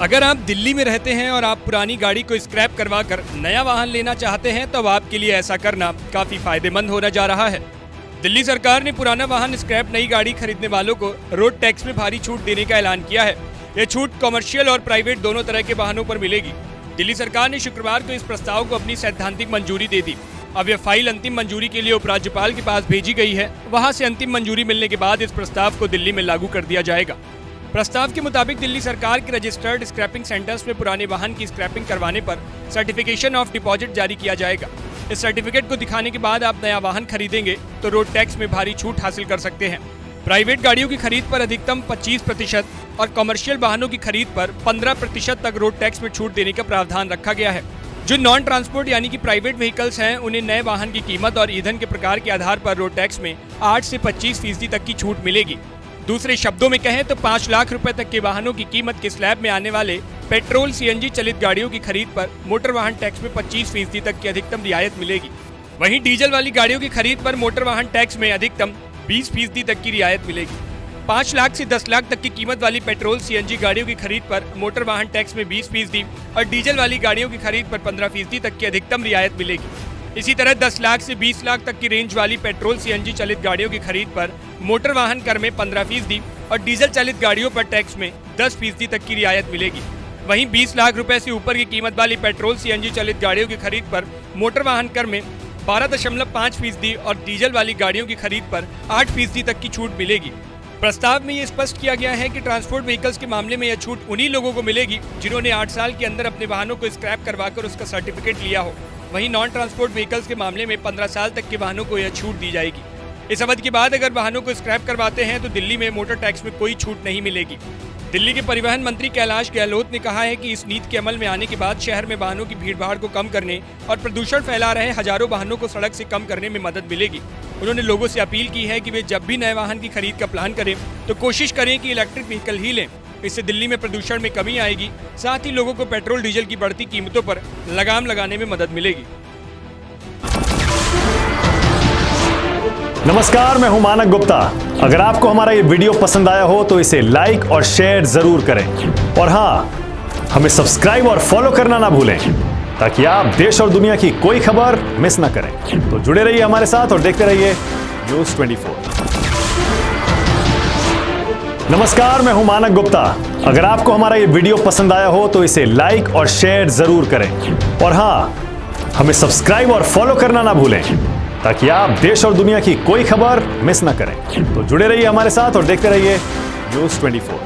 अगर आप दिल्ली में रहते हैं और आप पुरानी गाड़ी को स्क्रैप करवा कर नया वाहन लेना चाहते हैं तो अब आपके लिए ऐसा करना काफी फायदेमंद होने जा रहा है। दिल्ली सरकार ने पुराना वाहन स्क्रैप नई गाड़ी खरीदने वालों को रोड टैक्स में भारी छूट देने का ऐलान किया है। यह छूट कॉमर्शियल और प्राइवेट दोनों तरह के वाहनों पर मिलेगी। दिल्ली सरकार ने शुक्रवार को इस प्रस्ताव को अपनी सैद्धांतिक मंजूरी दे दी। अब यह फाइल अंतिम मंजूरी के लिए उपराज्यपाल के पास भेजी गई है। वहां से अंतिम मंजूरी मिलने के बाद इस प्रस्ताव को दिल्ली में लागू कर दिया जाएगा। प्रस्ताव के मुताबिक दिल्ली सरकार के रजिस्टर्ड स्क्रैपिंग सेंटर्स में पुराने वाहन की स्क्रैपिंग करवाने पर सर्टिफिकेशन ऑफ डिपॉजिट जारी किया जाएगा। इस सर्टिफिकेट को दिखाने के बाद आप नया वाहन खरीदेंगे तो रोड टैक्स में भारी छूट हासिल कर सकते हैं। प्राइवेट गाड़ियों की खरीद पर अधिकतम 25% और कमर्शियल वाहनों की खरीद पर 15% तक रोड टैक्स में छूट देने का प्रावधान रखा गया है। जो नॉन ट्रांसपोर्ट यानी कि प्राइवेट व्हीकल्स हैं, उन्हें नए वाहन की कीमत और ईंधन के प्रकार के आधार पर रोड टैक्स में 8 से 25% तक की छूट मिलेगी। दूसरे शब्दों में कहें तो 5 लाख रुपए तक के वाहनों की कीमत के स्लैब में आने वाले पेट्रोल सीएनजी चलित गाड़ियों की खरीद पर मोटर वाहन टैक्स में 25% तक की अधिकतम रियायत मिलेगी। वहीं डीजल वाली गाड़ियों की खरीद पर मोटर वाहन टैक्स में अधिकतम 20% तक की रियायत मिलेगी। 5 लाख से 10 लाख तक की कीमत वाली पेट्रोल सीएनजी गाड़ियों की खरीद पर मोटर वाहन टैक्स में 20% और डीजल वाली गाड़ियों की खरीद पर 15% तक की अधिकतम रियायत मिलेगी। इसी तरह 10 लाख से 20 लाख तक की रेंज वाली पेट्रोल सीएनजी चलित गाड़ियों की खरीद पर मोटर वाहन कर में 15% और डीजल चलित गाड़ियों पर टैक्स में 10% तक की रियायत मिलेगी। वहीं 20 लाख रुपए से ऊपर की कीमत वाली पेट्रोल सीएनजी चलित गाड़ियों की खरीद पर मोटर वाहन कर में 12.5% और डीजल वाली गाड़ियों की खरीद पर 8% तक की छूट मिलेगी। प्रस्ताव में ये स्पष्ट किया गया है कि ट्रांसपोर्ट व्हीकल्स के मामले में यह छूट उन्हीं लोगों को मिलेगी जिन्होंने 8 साल के अंदर अपने वाहनों को स्क्रैप करवाकर उसका सर्टिफिकेट लिया हो। वहीं नॉन ट्रांसपोर्ट व्हीकल्स के मामले में 15 साल तक के वाहनों को यह छूट दी जाएगी। इस अवधि के बाद अगर वाहनों को स्क्रैप करवाते हैं तो दिल्ली में मोटर टैक्स में कोई छूट नहीं मिलेगी। दिल्ली के परिवहन मंत्री कैलाश गहलोत ने कहा है कि इस नीति के अमल में आने के बाद शहर में वाहनों की भीड़भाड़ को कम करने और प्रदूषण फैला रहे हजारों वाहनों को सड़क से कम करने में मदद मिलेगी। उन्होंने लोगों से अपील की है कि वे जब भी नए वाहन की खरीद का प्लान करें तो कोशिश करें कि इलेक्ट्रिक व्हीकल ही लें। इससे दिल्ली में प्रदूषण में कमी आएगी, साथ ही लोगों को पेट्रोल डीजल की बढ़ती कीमतों पर लगाम लगाने में मदद मिलेगी। नमस्कार, मैं हूं मानक गुप्ता। अगर आपको हमारा ये वीडियो पसंद आया हो तो इसे लाइक और शेयर जरूर करें और हाँ, हमें सब्सक्राइब और फॉलो करना ना भूलें ताकि आप देश और दुनिया की कोई खबर मिस ना करें। तो जुड़े रहिए हमारे साथ और देखते रहिए न्यूज़ 24। नमस्कार, मैं हूं मानक गुप्ता। अगर आपको हमारा ये वीडियो पसंद आया हो तो इसे लाइक और शेयर जरूर करें और हाँ, हमें सब्सक्राइब और फॉलो करना ना भूलें ताकि आप देश और दुनिया की कोई खबर मिस ना करें। तो जुड़े रहिए हमारे साथ और देखते रहिए न्यूज़ 24।